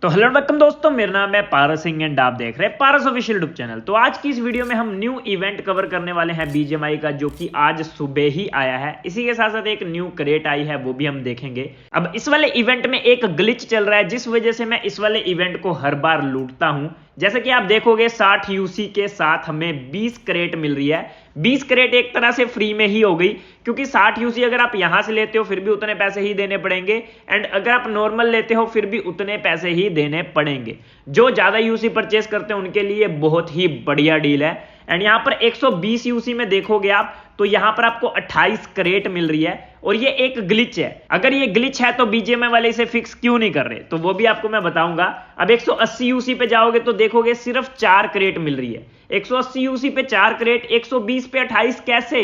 तो hello welcome दोस्तों, मेरा नाम है पारस सिंह एंड आप देख रहे हैं पारस ऑफिशियल यूट्यूब चैनल। तो आज की इस वीडियो में हम न्यू इवेंट कवर करने वाले हैं बीजीएमआई का, जो कि आज सुबह ही आया है। इसी के साथ साथ एक न्यू क्रेट आई है, वो भी हम देखेंगे। अब इस वाले इवेंट में एक ग्लिच चल रहा है, जिस वजह से मैं इस वाले इवेंट को हर बार लूटता हूं। जैसे कि आप देखोगे 60 यूसी के साथ हमें 20 क्रेट मिल रही है। 20 क्रेट एक तरह से फ्री में ही हो गई, क्योंकि 60 यूसी अगर आप यहां से लेते हो फिर भी उतने पैसे ही देने पड़ेंगे, एंड अगर आप नॉर्मल लेते हो फिर भी उतने पैसे ही देने पड़ेंगे। जो ज्यादा यूसी परचेस करते हैं उनके लिए बहुत ही बढ़िया डील है। एंड यहां पर 120 यूसी में देखोगे आप तो यहां पर आपको 28 क्रेट मिल रही है, और ये एक ग्लिच है। अगर ये ग्लिच है तो बीजीएमआई वाले इसे फिक्स क्यों नहीं कर रहे, तो वो भी आपको मैं बताऊंगा। अब 180 यूसी पे जाओगे तो देखोगे सिर्फ 4 क्रेट मिल रही है। 180 यूसी पे 4 क्रेट, 120 पे 28 कैसे,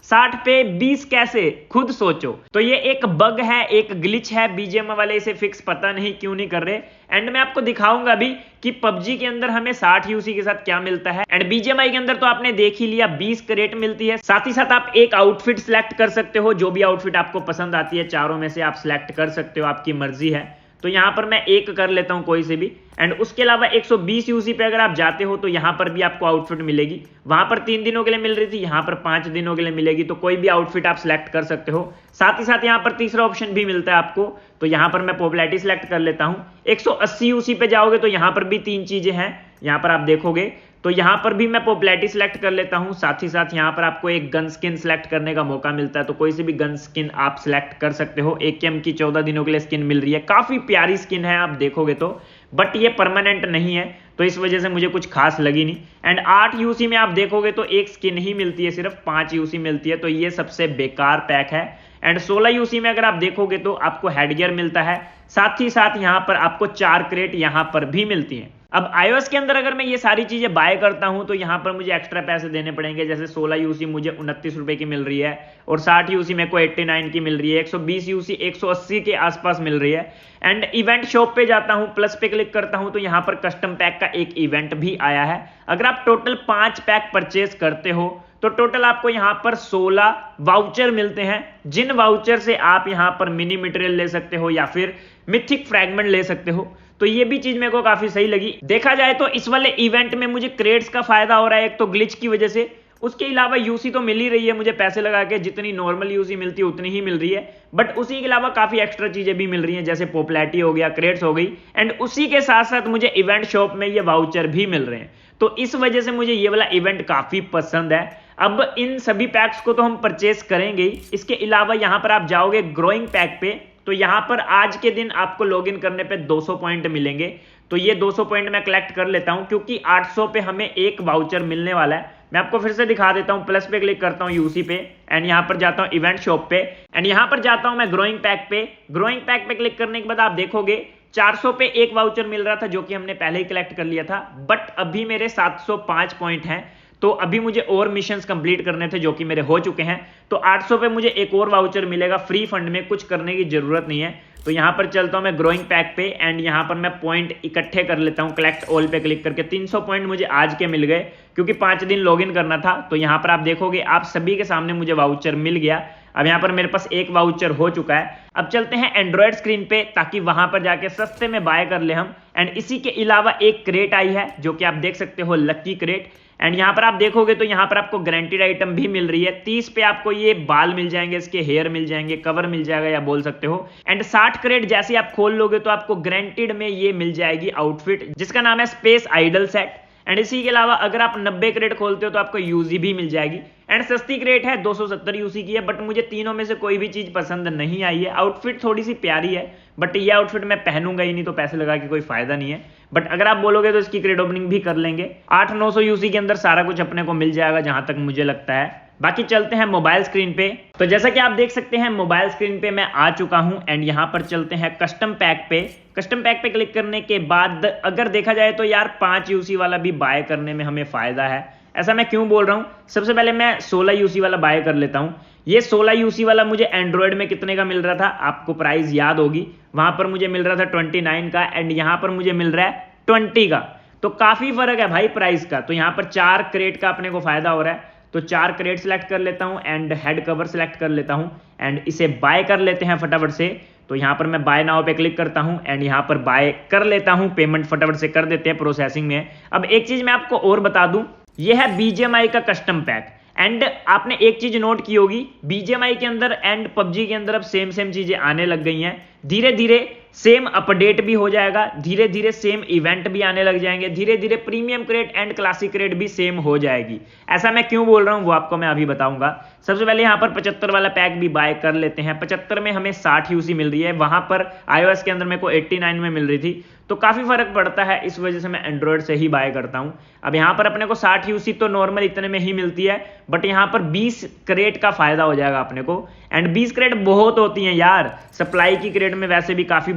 60 पे 20 कैसे, खुद सोचो। तो ये एक बग है, एक ग्लिच है, बीजीएमआई वाले इसे फिक्स पता नहीं क्यों नहीं कर रहे। एंड मैं आपको दिखाऊंगा भी कि पबजी के अंदर हमें 60 यूसी के साथ क्या मिलता है। एंड बीजीएमआई के अंदर तो आपने देख ही लिया 20 क्रेट मिलती है। साथ ही साथ आप एक आउटफिट सिलेक्ट कर सकते हो, जो भी आउटफिट आपको पसंद आती है चारों में से आप सिलेक्ट कर सकते हो, आपकी मर्जी है। तो यहां पर मैं एक कर लेता हूं कोई से भी। एंड उसके अलावा 120 यूसी पे अगर आप जाते हो तो यहां पर भी आपको आउटफिट मिलेगी। वहां पर 3 दिनों के लिए मिल रही थी, यहां पर 5 दिनों के लिए मिलेगी। तो कोई भी आउटफिट आप सिलेक्ट कर सकते हो। साथ ही साथ यहां पर तीसरा ऑप्शन भी मिलता है आपको, तो यहां पर मैं पॉपुलैरिटी सिलेक्ट कर लेता हूं। 180 यूसी पे जाओगे तो यहां पर भी 3 चीजें हैं, यहां पर आप देखोगे। तो यहां पर भी मैं पॉपुलैरिटी सिलेक्ट कर लेता हूं। साथ ही साथ यहां पर आपको एक गन स्किन सिलेक्ट करने का मौका मिलता है, तो कोई सी भी गन स्किन आप सिलेक्ट कर सकते हो। AKM की 14 दिनों के लिए स्किन मिल रही है, काफी प्यारी स्किन है आप देखोगे तो, बट ये परमानेंट नहीं है, तो इस वजह से मुझे कुछ खास लगी नहीं। एंड 8 यूसी में आप देखोगे तो एक स्किन ही मिलती है, सिर्फ 5 यूसी मिलती है, तो ये सबसे बेकार पैक है। एंड 16 यूसी में अगर आप देखोगे तो आपको हेडगियर मिलता है। साथ ही साथ यहां पर आपको 4 क्रेट यहां पर भी मिलती हैं। अब iOS के अंदर अगर मैं ये सारी चीजें बाय करता हूं तो यहां पर मुझे एक्स्ट्रा पैसे देने पड़ेंगे। जैसे 16 यूसी मुझे 29 रुपए की मिल रही है, और 60 यूसी मेरे को 89 की मिल रही है, 120 यूसी 180 के आसपास मिल रही है। एंड इवेंट शॉप पे जाता हूं, प्लस पे क्लिक करता हूं तो यहां पर कस्टम पैक का एक इवेंट भी आया है। अगर आप टोटल 5 पैक परचेज करते हो तो टोटल आपको यहां पर 16 वाउचर मिलते हैं, जिन वाउचर से आप यहां पर मिनी मटेरियल ले सकते हो या फिर मिथिक फ्रैगमेंट ले सकते हो। तो ये भी चीज मेरे को काफी सही लगी। देखा जाए तो इस वाले इवेंट में मुझे क्रेड्स का फायदा हो रहा है, एक तो ग्लिच की वजह से। उसके अलावा यूसी तो मिल ही रही है मुझे पैसे लगा के, जितनी नॉर्मल यूसी मिलती है उतनी ही मिल रही है, बट उसी के अलावा काफी एक्स्ट्रा चीजें भी मिल रही हैं, जैसे पॉपुलैरिटी हो गया, क्रेड्स हो गई। एंड उसी के साथ साथ मुझे इवेंट शॉप में ये वाउचर भी मिल रहे हैं। तो इस वजह से मुझे ये वाला इवेंट काफी पसंद है। अब इन सभी पैक्स को तो हम परचेस करेंगे ही। इसके अलावा यहां पर आप जाओगे ग्रोइंग पैक पे, तो यहां पर आज के दिन आपको लॉगिन करने पे 200 पॉइंट मिलेंगे। तो ये 200 पॉइंट मैं कलेक्ट कर लेता हूं, क्योंकि 800 पे हमें एक वाउचर मिलने वाला है। मैं आपको फिर से दिखा देता हूं। प्लस पे क्लिक करता हूं यूसी पे, एंड यहां पर जाता हूं इवेंट शॉप पे, एंड यहां पर जाता हूं मैं ग्रोइंग पैक पे। ग्रोइंग पैक पे क्लिक करने के बाद आप देखोगे 400 पे एक वाउचर मिल रहा था, जो कि हमने पहले ही कलेक्ट कर लिया था, बट अभी मेरे 705 पॉइंट हैं। तो अभी मुझे और मिशंस कंप्लीट करने थे, जो कि मेरे हो चुके हैं। तो 800 पे मुझे एक और वाउचर मिलेगा फ्री फंड में, कुछ करने की जरूरत नहीं है। तो यहां पर चलता हूं मैं ग्रोइंग पैक पे, एंड यहां पर मैं पॉइंट इकट्ठे कर लेता हूं कलेक्ट ऑल पे क्लिक करके। 300 पॉइंट मुझे आज के मिल गए, क्योंकि 5 दिन लॉगिन करना था। तो यहां पर आप देखोगे आप सभी के सामने मुझे वाउचर मिल गया। अब यहां पर मेरे पास एक वाउचर हो चुका है। अब चलते हैं एंड्रॉयड स्क्रीन पे, ताकि वहां पर जाके सस्ते में बाय कर ले हम। एंड इसी के अलावा एक क्रेट आई है, जो कि आप देख सकते हो, लकी क्रेट। एंड यहां पर आप देखोगे तो यहां पर आपको गारंटीड आइटम भी मिल रही है। 30 पे आपको ये बाल मिल जाएंगे, इसके हेयर मिल जाएंगे, कवर मिल जाएगा या बोल सकते हो। एंड 60 क्रेट जैसे आप खोल लोगे तो आपको गारंटीड में ये मिल जाएगी आउटफिट, जिसका नाम है स्पेस आइडल सेट। एंड इसी के अलावा अगर आप 90 क्रेट खोलते हो तो आपको यूजी भी मिल जाएगी। एंड सस्ती क्रेट है, 270 यूसी की है, बट मुझे तीनों में से कोई भी चीज पसंद नहीं आई है। आउटफिट थोड़ी सी प्यारी है, बट ये आउटफिट मैं पहनूंगा ही नहीं, तो पैसे लगा के कोई फायदा नहीं है। बट अगर आप बोलोगे तो इसकी क्रेट ओपनिंग भी कर लेंगे। 800-900 यूसी के अंदर सारा कुछ अपने को मिल जाएगा, जहां तक मुझे लगता है। बाकी चलते हैं मोबाइल स्क्रीन पे। तो जैसा कि आप देख सकते हैं मोबाइल स्क्रीन पे मैं आ चुका हूं, एंड यहां पर चलते हैं कस्टम पैक पे। कस्टम पैक पे क्लिक करने के बाद अगर देखा जाए तो यार 5 यूसी वाला भी बाय करने में हमें फायदा है। ऐसा मैं क्यों बोल रहा हूं, सबसे पहले मैं 16 यूसी वाला बाय कर लेता हूं। ये 16 यूसी वाला मुझे एंड्रॉयड में कितने का मिल रहा था, आपको प्राइस याद होगी। वहां पर मुझे मिल रहा था 29 का, एंड यहां पर मुझे मिल रहा है 20 का। तो काफी फर्क है भाई प्राइस का। तो यहां पर 4 क्रेट का अपने को फायदा हो रहा है। तो 4 क्रेट सिलेक्ट कर लेता हूं, एंड हेड कवर सिलेक्ट कर लेता हूं, एंड इसे बाय कर लेते हैं फटाफट से। तो यहाँ पर मैं बाय नाउ पे क्लिक करता हूँ एंड यहाँ पर बाय कर लेता हूँ। पेमेंट फटाफट से कर देते हैं, प्रोसेसिंग में है। अब एक चीज मैं आपको और बता दूं, ये है बीजीएमआई का कस्टम पैक। एंड आपने एक चीज नोट की होगी, बीजीएमआई के अंदर एंड पबजी के अंदर अब सेम सेम चीजें आने लग गई हैं। धीरे धीरे सेम अपडेट भी हो जाएगा, धीरे धीरे सेम इवेंट भी आने लग जाएंगे, धीरे धीरे premium crate and classic crate भी सेम हो जाएगी। ऐसा मैं क्यों बोल रहा हूं वो आपको मैं अभी बताऊंगा। सबसे पहले यहां पर 75 वाला पैक भी बाय कर लेते हैं। 75 में हमें 60 यूसी मिल रही है, वहां पर iOS के अंदर मेरे को 89 में मिल रही थी, तो काफी फर्क पड़ता है, इस वजह से मैं एंड्रॉइड से ही बाय करता हूं। अब यहां पर अपने को 60 यूसी तो नॉर्मल इतने में ही मिलती है, बट यहां पर 20 क्रेट का फायदा हो जाएगा अपने को। एंड 20 क्रेट बहुत होती हैं यार, सप्लाई की क्रेट में वैसे भी काफी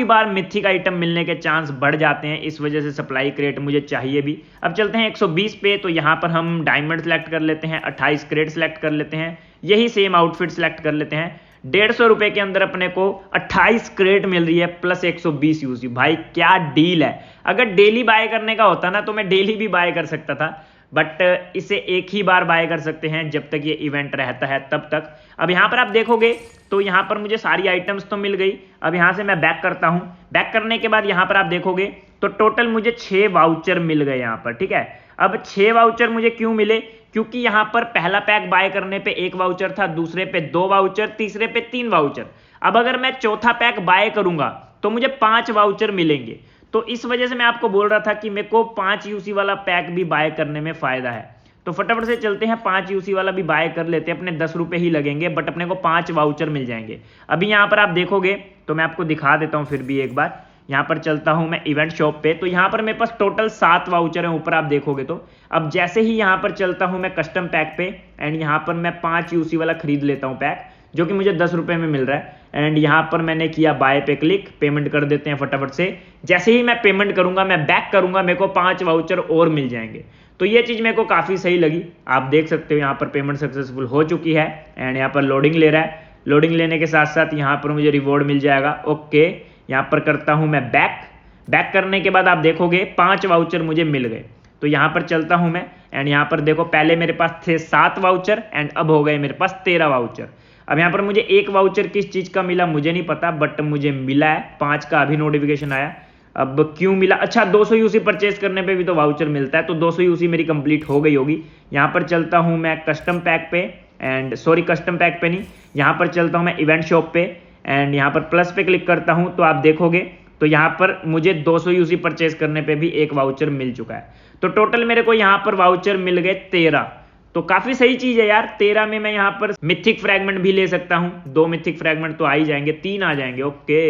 बार मिथिक आइटम मिलने के चांस बढ़ जाते हैं, इस वजह से सप्लाई क्रेट मुझे चाहिए भी। अब चलते हैं 120 पे, तो यहां पर हम डायमंड सेलेक्ट कर लेते हैं, 28 क्रेट सेलेक्ट कर लेते हैं, यही सेम आउटफिट सेलेक्ट कर लेते हैं। 150 रुपए के अंदर अपने को 28 क्रेट मिल रही है प्लस 120 यूसी। भाई क्या डील है। अगर डेली बाय करने का होता ना तो मैं डेली भी बाय कर सकता था, बट इसे एक ही बार बाय कर सकते हैं जब तक ये इवेंट रहता है तब तक। अब यहां पर आप देखोगे तो यहां पर मुझे सारी आइटम्स तो मिल गई। अब यहां से मैं बैक करता हूं, बैक करने के बाद यहां पर आप देखोगे तो टोटल मुझे 6 वाउचर मिल गए यहां पर, ठीक है। अब 6 वाउचर मुझे क्यों मिले, क्योंकि यहां पर पहला पैक बाय करने पे 1 वाउचर था, दूसरे पे 2 वाउचर, तीसरे पे 3 वाउचर। अब अगर मैं चौथा पैक बाय करूंगा तो मुझे 5 वाउचर मिलेंगे। तो इस वजह से मैं आपको बोल रहा था कि मेरे को 5 यूसी वाला पैक भी बाय करने में फायदा है। तो फटाफट से चलते हैं, 5 यूसी वाला भी बाय कर लेते हैं। अपने 10 रुपए ही लगेंगे, बट अपने को 5 वाउचर मिल जाएंगे। अभी यहां पर आप देखोगे तो मैं आपको दिखा देता हूं फिर भी एक बार। यहां पर चलता हूं मैं इवेंट शॉप पे, तो यहां पर मेरे पास टोटल 7 वाउचर हैं ऊपर आप देखोगे तो। अब जैसे ही यहां पर चलता हूं मैं कस्टम पैक पे, एंड यहां पर मैं 5 यूसी वाला खरीद लेता हूं पैक, जो कि मुझे 10 रुपए में मिल रहा है। एंड यहां पर मैंने किया बाय पे क्लिक, पेमेंट कर देते हैं फटाफट से। जैसे ही मैं पेमेंट करूंगा, मैं बैक करूंगा, मेरे को 5 वाउचर और मिल जाएंगे। तो ये चीज मेरे को काफी सही लगी। आप देख सकते हो यहां पर पेमेंट सक्सेसफुल हो चुकी है एंड यहां पर लोडिंग ले रहा है। लोडिंग लेने के साथ साथ यहां पर मुझे रिवॉर्ड मिल जाएगा। ओके, यहां पर करता हूं मैं बैक करने के बाद आप देखोगे 5 वाउचर मुझे मिल गए। तो यहां पर चलता हूं मैं एंड यहां पर देखो पहले मेरे पास थे 7 वाउचर एंड अब हो गए मेरे पास 13 वाउचर। अब यहां पर मुझे 1 वाउचर किस चीज का मिला मुझे नहीं पता, बट मुझे मिला है 5 का, अभी नोटिफिकेशन आया। अब क्यों मिला, अच्छा 200 यूसी परचेज करने पे भी तो वाउचर मिलता है, तो 200 यूसी मेरी कंप्लीट हो गई होगी। यहां पर चलता हूं मैं कस्टम पैक पे, एंड सॉरी कस्टम पैक पे नहीं, यहां पर चलता हूं मैं इवेंट शॉप पे एंड यहां पर प्लस पे क्लिक करता हूं। तो आप देखोगे तो यहां पर मुझे 200 यूसी परचेज करने पे भी 1 वाउचर मिल चुका है। तो टोटल मेरे को यहां पर वाउचर मिल गए 13। तो काफी सही चीज है यार। 13 में मैं यहां पर मिथिक फ्रैगमेंट भी ले सकता हूं, 2 मिथिक फ्रैगमेंट तो आ ही जाएंगे, 3 आ जाएंगे। ओके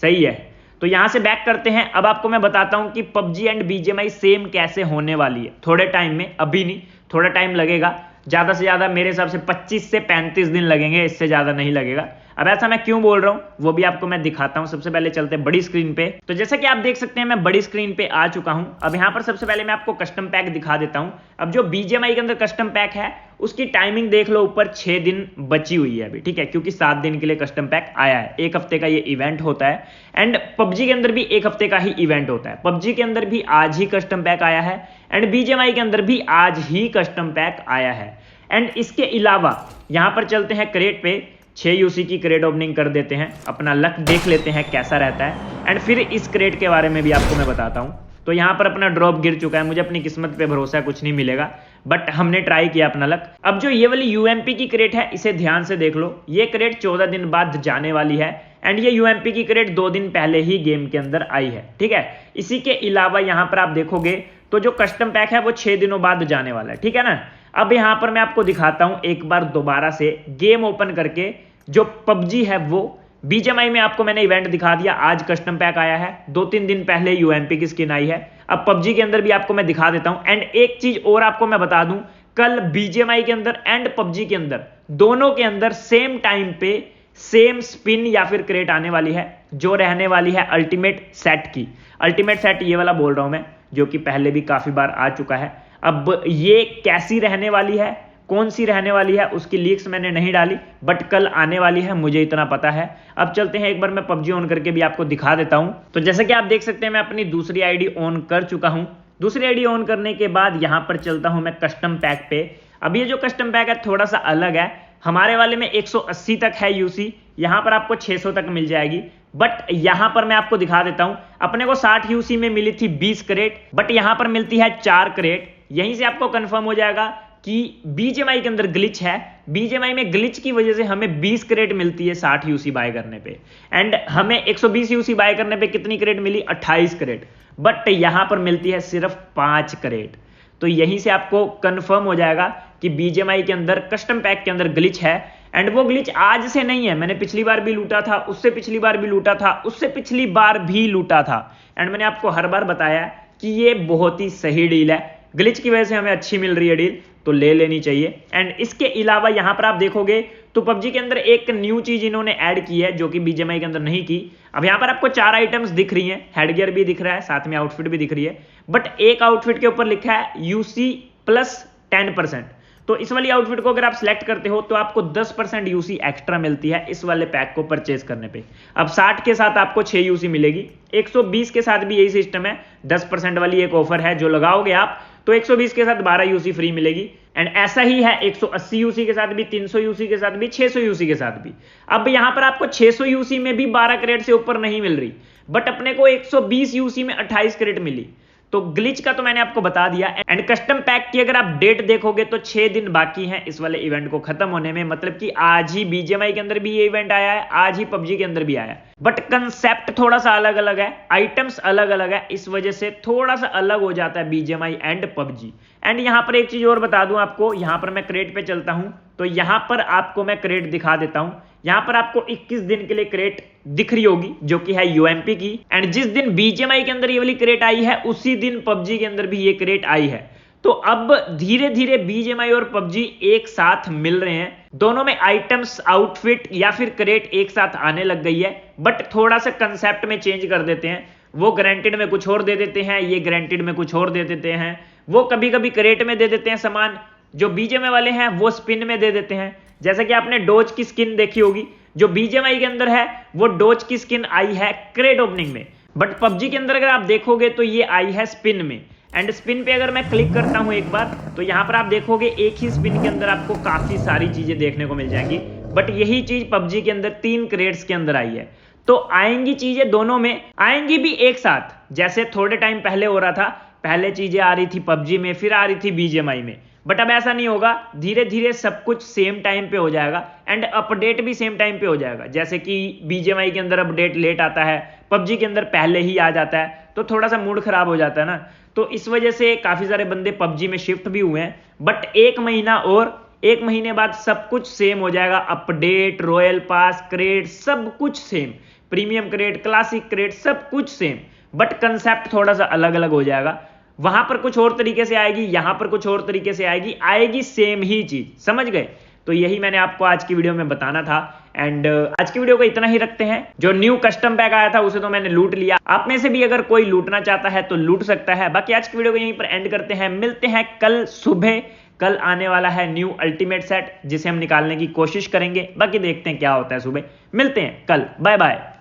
सही है। तो यहां से बैक करते हैं। अब आपको मैं बताता हूं कि पबजी एंड बीजीएमआई सेम कैसे होने वाली है थोड़े टाइम में, अभी नहीं, थोड़ा टाइम लगेगा, ज्यादा से ज्यादा मेरे हिसाब से 25 से 35 दिन लगेंगे, इससे ज्यादा नहीं लगेगा। अब ऐसा मैं क्यों बोल रहा हूं वो भी आपको मैं दिखाता हूं। सबसे पहले चलते हैं बड़ी स्क्रीन पे। तो जैसा कि आप देख सकते हैं मैं बड़ी स्क्रीन पे आ चुका हूं। अब यहां पर सबसे पहले मैं आपको कस्टम पैक दिखा देता हूं। अब जो बीजीएमआई के अंदर कस्टम पैक है उसकी टाइमिंग देख लो, ऊपर 6 दिन बची हुई है अभी, ठीक है, क्योंकि 7 दिन के लिए कस्टम पैक आया है। 1 हफ्ते का ये इवेंट होता है एंड पबजी के अंदर भी 1 हफ्ते का ही इवेंट होता है। पबजी के अंदर भी आज ही कस्टम पैक आया है एंड बीजीएमआई के अंदर भी आज ही कस्टम पैक आया है। एंड इसके अलावा यहां पर चलते हैं क्रेट पे, 6 यूसी की क्रेट ओपनिंग कर देते हैं, अपना लक देख लेते हैं कैसा रहता है एंड फिर इस क्रेट के बारे में भी आपको मैं बताता हूं। तो यहां पर अपना ड्रॉप गिर चुका है, मुझे अपनी किस्मत पे भरोसा है कुछ नहीं मिलेगा, बट हमने ट्राई किया अपना लक। अब जो ये वाली यूएमपी की क्रेट है इसे ध्यान से देख लो, ये क्रेट 14 दिन बाद जाने वाली है एंड ये यूएमपी की क्रेट 2 दिन पहले ही गेम के अंदर आई है, ठीक है। इसी के अलावा यहां पर आप देखोगे तो जो कस्टम पैक है वो 6 दिनों बाद जाने वाला है, ठीक है ना। अब यहां पर मैं आपको दिखाता हूं एक बार दोबारा से गेम ओपन करके, जो पबजी है वो बीजीएमआई में आपको मैंने इवेंट दिखा दिया, आज कस्टम पैक आया है, 2-3 दिन पहले यूएमपी की स्किन आई है। अब पबजी के अंदर भी आपको मैं दिखा देता हूं। एंड एक चीज और आपको मैं बता दूं, कल बीजीएमआई के अंदर एंड पबजी के अंदर दोनों के अंदर सेम टाइम पे सेम स्पिन या फिर क्रेट आने वाली है, जो रहने वाली है अल्टीमेट सेट की। अल्टीमेट सेट ये वाला बोल रहा हूं मैं, जो कि पहले भी काफी बार आ चुका है। अब ये कैसी रहने वाली है, कौन सी रहने वाली है, उसकी लीक्स मैंने नहीं डाली, बट कल आने वाली है, मुझे इतना पता है। अब चलते हैं एक बार मैं पबजी ऑन करके भी आपको दिखा देता हूं। तो जैसे कि आप देख सकते हैं मैं अपनी दूसरी आईडी ऑन कर चुका हूं। दूसरी आईडी ऑन करने के बाद यहां पर चलता हूं मैं कस्टम पैक पे। अब ये जो कस्टम पैक है थोड़ा सा अलग है, हमारे वाले में 180 तक है यूसी, यहां पर आपको 600 तक मिल जाएगी। बट यहां पर मैं आपको दिखा देता हूं, अपने को 60 यूसी में मिली थी 20 क्रेट, बट यहां पर मिलती है 4 क्रेट। यहीं से आपको कंफर्म हो जाएगा कि बीजेएमआई के अंदर ग्लिच है। बीजेएमआई में ग्लिच की वजह से हमें 20 क्रेट मिलती है 60 यूसी बाय करने पे, एंड हमें 120 यूसी बाय करने पे कितनी क्रेट मिली, 28 क्रेट, बट यहां पर मिलती है सिर्फ 5 क्रेट। तो यहीं से आपको कंफर्म हो जाएगा कि बीजेएमआई के अंदर कस्टम पैक के अंदर ग्लिच है। एंड वो ग्लिच आज से नहीं है, मैंने पिछली बार भी लूटा था, उससे पिछली बार भी लूटा था, उससे पिछली बार भी लूटा था, एंड मैंने आपको हर बार बताया कि ये बहुत ही सही डील है। ग्लिच की वजह से हमें अच्छी मिल रही है डील, तो ले लेनी चाहिए। एंड इसके अलावा यहां पर आप देखोगे तो पबजी के अंदर एक न्यू चीज इन्होंने ऐड की है जो कि बीजेएमआई के अंदर नहीं की। अब यहां पर आपको 4 आइटम्स दिख रही हैं, हेडगियर भी दिख रहा है, साथ में आउटफिट भी दिख रही है, बट एक आउटफिट के ऊपर लिखा है यूसी प्लस 10%। तो इस वाली आउटफिट को अगर आप सिलेक्ट करते हो तो आपको 10% यूसी एक्स्ट्रा मिलती है इस वाले पैक को परचेज करने पे। अब 60 के साथ आपको 6 यूसी मिलेगी, 120 के साथ भी यही सिस्टम है, 10% वाली एक ऑफर है, जो लगाओगे आप तो 120 के साथ 12 यूसी फ्री मिलेगी। एंड ऐसा ही है 180 यूसी के साथ भी, 300 यूसी के साथ भी, 600 यूसी के साथ भी। अब यहां पर आपको 600 यूसी में भी 12 क्रेट से ऊपर नहीं मिल रही, बट अपने को 120 यूसी में 28 क्रेट मिली। तो ग्लिच का तो मैंने आपको बता दिया। एंड कस्टम पैक की अगर आप डेट देखोगे तो 6 दिन बाकी हैं इस वाले इवेंट को खत्म होने में, मतलब कि आज ही बीजेएमआई के अंदर भी ये इवेंट आया है, आज ही पबजी के अंदर भी आया है, बट कंसेप्ट थोड़ा सा अलग अलग है, आइटम्स अलग अलग है, इस वजह से थोड़ा सा अलग हो जाता है बीजेएमआई एंड पबजी। एंड यहां पर एक चीज और बता दूं आपको, यहां पर मैं क्रेट पे चलता हूं तो यहां पर आपको मैं क्रेट दिखा देता हूं। यहां पर आपको 21 दिन के लिए क्रेट दिख रही होगी जो कि है यूएमपी की, एंड जिस दिन बीजेएमआई के अंदर ये वाली क्रेट आई है उसी दिन पबजी के अंदर भी ये क्रेट आई है। तो अब धीरे धीरे बीजेएमआई और पबजी एक साथ मिल रहे हैं, दोनों में आइटम्स, आउटफिट या फिर क्रेट एक साथ आने लग गई है, बट थोड़ा सा कंसेप्ट में चेंज कर देते हैं। वो गारंटेड में कुछ और दे देते हैं, ये गारंटेड में कुछ और दे देते हैं। वो कभी कभी क्रेट में दे देते हैं सामान, जो बीजेएमआई वाले हैं वो स्पिन में दे देते हैं। जैसे कि आपने डोज की स्किन देखी होगी, जो बीजेएमआई के अंदर है वो डोज की स्किन आई है क्रेट ओपनिंग में, बट पबजी के अंदर अगर आप देखोगे तो ये आई है स्पिन में। एंड स्पिन पे अगर मैं क्लिक करता हूं एक बार तो यहां पर आप देखोगे एक ही स्पिन के अंदर आपको काफी सारी चीजें देखने को मिल जाएंगी, बट यही चीज पबजी के अंदर 3 क्रेट्स के अंदर आई है। तो आएंगी चीजें दोनों में, आएंगी भी एक साथ, जैसे थोड़े टाइम पहले हो रहा था, पहले चीजें आ रही थी पबजी में, फिर आ रही थी बीजेएमआई में, बट अब ऐसा नहीं होगा, धीरे धीरे सब कुछ सेम टाइम पे हो जाएगा एंड अपडेट भी सेम टाइम पे हो जाएगा। जैसे कि बीजेएमआई के अंदर अपडेट लेट आता है, पबजी के अंदर पहले ही आ जाता है, तो थोड़ा सा मूड खराब हो जाता है ना। तो इस वजह से काफी सारे बंदे पबजी में शिफ्ट भी हुए हैं, बट 1 महीना और 1 महीने बाद सब कुछ सेम हो जाएगा। अपडेट, रॉयल पास, क्रेट, सब कुछ same, premium crate, classic crate, सब कुछ सेम, बट कंसेप्ट थोड़ा सा अलग अलग हो जाएगा। वहां पर कुछ और तरीके से आएगी, यहां पर कुछ और तरीके से आएगी, आएगी सेम ही चीज, समझ गए। तो यही मैंने आपको आज की वीडियो में बताना था। एंड आज की वीडियो को इतना ही रखते हैं। जो न्यू कस्टम पैक आया था उसे तो मैंने लूट लिया, आप में से भी अगर कोई लूटना चाहता है तो लूट सकता है। बाकी आज की वीडियो को यहीं पर एंड करते हैं, मिलते हैं कल सुबह। कल आने वाला है न्यू अल्टीमेट सेट जिसे हम निकालने की कोशिश करेंगे, बाकी देखते हैं क्या होता है सुबह। मिलते हैं कल, बाय बाय।